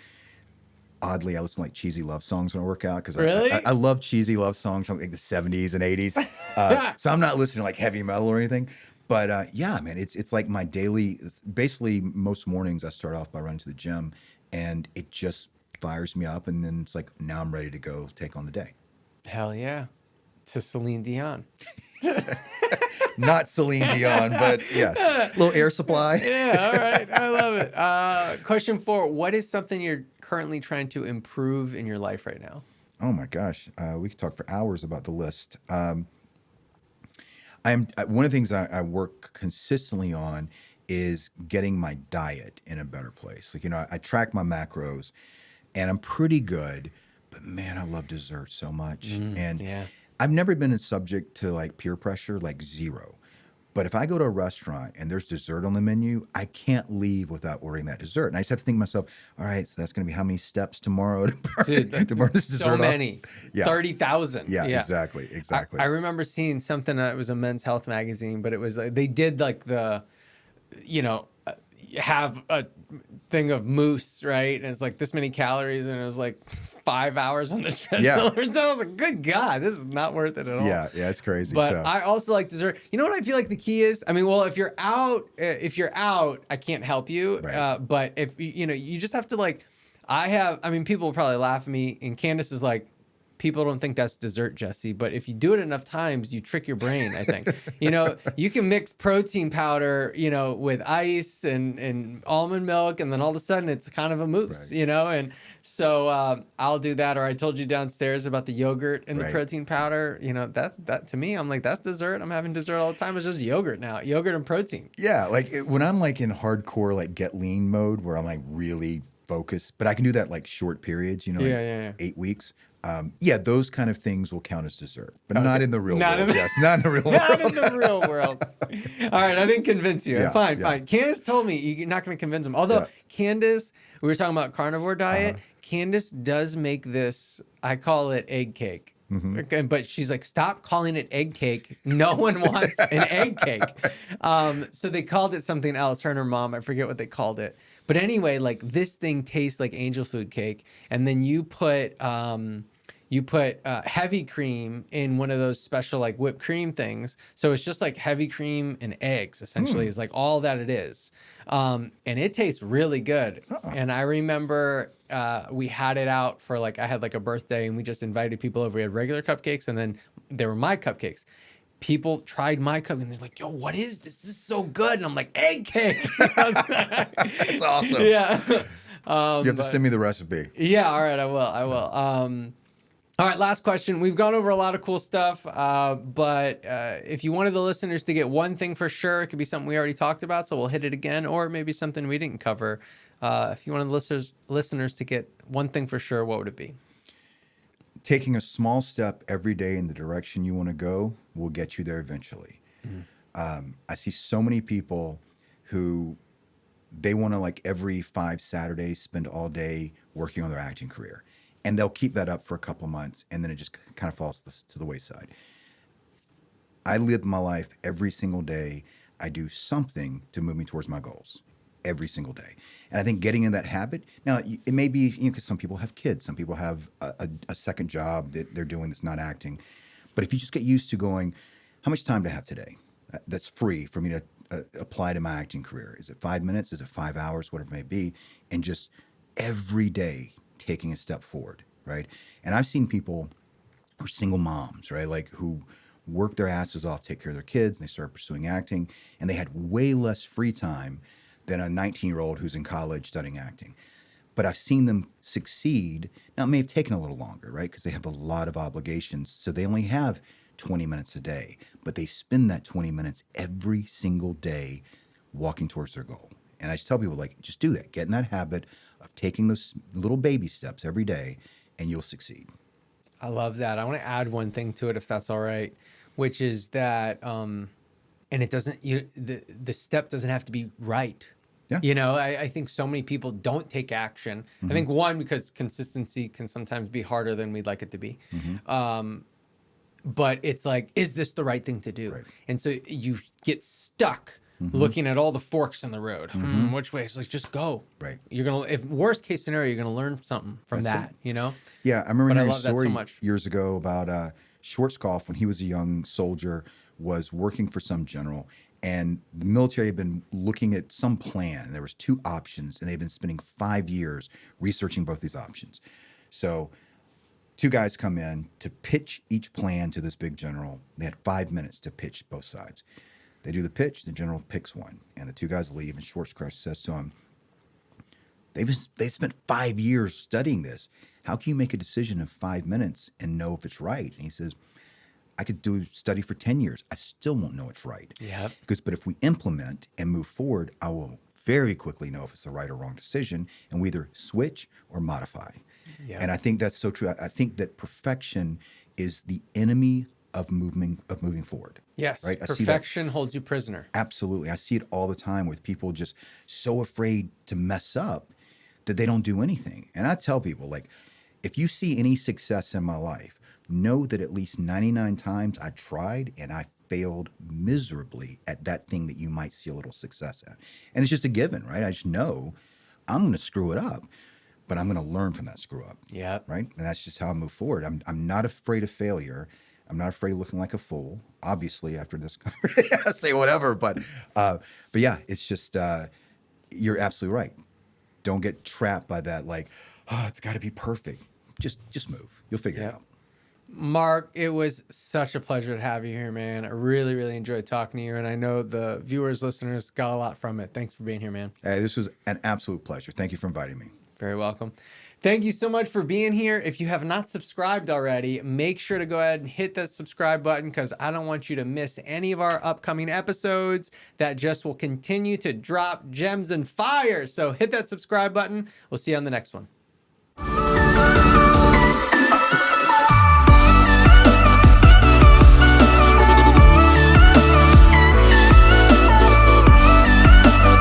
oddly, I listen to like cheesy love songs when I work out, because Really? I love cheesy love songs from like the 70s and 80s. So I'm not listening to like heavy metal or anything. But yeah, man, it's like my daily. Basically, most mornings I start off by running to the gym, and it just fires me up, and then it's like now I'm ready to go take on the day. Hell yeah. To Celine Dion. Not Celine Dion, but yes, a little Air Supply. Yeah, all right. I love it. Question 4. What is something you're currently trying to improve in your life right now? Oh my gosh, we could talk for hours about the list. I'm one of the things I work consistently on is getting my diet in a better place. Like, I track my macros, and I'm pretty good, but man, I love dessert so much. And yeah. I've never been subject to like peer pressure, like zero. But if I go to a restaurant and there's dessert on the menu, I can't leave without ordering that dessert. And I just have to think to myself, all right, so that's going to be how many steps tomorrow to burn this dessert so off? many. Yeah. 30,000. Yeah, exactly. I remember seeing something that was a Men's Health magazine, but it was like they did like the, have a thing of moose, right? And it's like this many calories, and it was like 5 hours on the treadmill. Yeah. So I was like, good God, this is not worth it at all. Yeah, it's crazy. But So. I also like dessert. You know what I feel like the key is? I mean, well, if you're out, I can't help you. Right. But if you just have to like, people will probably laugh at me, and Candace is like, people don't think that's dessert, Jesse, but if you do it enough times, you trick your brain, I think. You can mix protein powder, with ice and almond milk, and then all of a sudden it's kind of a mousse, Right. And so I'll do that. Or I told you downstairs about the yogurt and the Right. protein powder. That to me, I'm like, that's dessert. I'm having dessert all the time. It's just yogurt now, yogurt and protein. Yeah, like when I'm like in hardcore like get lean mode, where I'm like really focused, but I can do that like short periods, like Yeah. 8 weeks. Those kind of things will count as dessert, but Okay. not in the real Not world. in the- Yes, not in the real Not world. in the real world. All right, I didn't convince you. Yeah, Fine. Candace told me you're not going to convince him. Although Yeah. Candace, we were talking about carnivore diet. Candace does make this, I call it egg cake. Okay, but she's like, stop calling it egg cake. No one wants an egg cake. So they called it something else. Her and her mom, I forget what they called it. But anyway, like this thing tastes like angel food cake, and then you put heavy cream in one of those special like whipped cream things. So it's just like heavy cream and eggs, essentially, is like all that it is. And it tastes really good. And I remember we had it out for like, I had like a birthday, and we just invited people over. We had regular cupcakes, and then there were my cupcakes. People tried my cupcake, and they're like, yo, what is this? This is so good. And I'm like, egg cake. That's awesome. Yeah. You have to send me the recipe. Yeah, all right, I will. All right, last question. We've gone over a lot of cool stuff, but if you wanted the listeners to get one thing for sure, it could be something we already talked about, so we'll hit it again, or maybe something we didn't cover. If you wanted the listeners to get one thing for sure, what would it be? Taking a small step every day in the direction you want to go will get you there eventually. I see so many people who they want to like every 5 Saturdays spend all day working on their acting career. And they'll keep that up for a couple of months, and then it just kind of falls to the wayside. I live my life every single day. I do something to move me towards my goals every single day. And I think getting in that habit, now it may be, because some people have kids, some people have a second job that they're doing that's not acting. But if you just get used to going, how much time do I have today that's free for me to apply to my acting career? Is it 5 minutes? Is it 5 hours? Whatever it may be. And just every day taking a step forward, right? And I've seen people who are single moms, right? Like who work their asses off, take care of their kids, and they start pursuing acting, and they had way less free time than a 19-year-old who's in college studying acting. But I've seen them succeed. Now, it may have taken a little longer, right? Because they have a lot of obligations. So they only have 20 minutes a day, but they spend that 20 minutes every single day walking towards their goal. And I just tell people, like, just do that. Get in that habit of taking those little baby steps every day, and you'll succeed. I love that. I want to add one thing to it, if that's all right, which is that, and it doesn't, the step doesn't have to be right. Yeah. You know, I think so many people don't take action. I think one, because consistency can sometimes be harder than we'd like it to be. But it's like, is this the right thing to do? Right. And so you get stuck looking at all the forks in the road. Which way? It's like, just go. Right. You're going to, if worst case scenario, you're going to learn something from That's that, you know? Yeah, I remember But I hearing a love that so story much. years ago about Schwarzkopf when he was a young soldier, was working for some general, and the military had been looking at some plan. There was 2 options, and they'd been spending 5 years researching both these options. So 2 guys come in to pitch each plan to this big general. They had 5 minutes to pitch both sides. They do the pitch, the general picks one, and the 2 guys leave, and Schwarzkopf says to him, they spent 5 years studying this. How can you make a decision in 5 minutes and know if it's right? And he says, I could do study for 10 years. I still won't know it's right. Yeah. But if we implement and move forward, I will very quickly know if it's the right or wrong decision, and we either switch or modify. Yeah. And I think that's so true. I think that perfection is the enemy of moving forward. Yes. Right? I see that. Perfection holds you prisoner. Absolutely. I see it all the time with people just so afraid to mess up that they don't do anything. And I tell people, like, if you see any success in my life, know that at least 99 times I tried and I failed miserably at that thing that you might see a little success at. And it's just a given, right? I just know I'm going to screw it up, but I'm going to learn from that screw up. Yeah. Right? And that's just how I move forward. I'm not afraid of failure. I'm not afraid of looking like a fool. Obviously, after this conversation, I say whatever. But yeah, it's just you're absolutely right. Don't get trapped by that. Like, oh, it's got to be perfect. Just move. You'll figure it out. Mark, it was such a pleasure to have you here, man. I really, really enjoyed talking to you, and I know the viewers, listeners got a lot from it. Thanks for being here, man. Hey, this was an absolute pleasure. Thank you for inviting me. Very welcome. Thank you so much for being here. If you have not subscribed already, make sure to go ahead and hit that subscribe button, because I don't want you to miss any of our upcoming episodes that just will continue to drop gems and fire. So hit that subscribe button. We'll see you on the next one.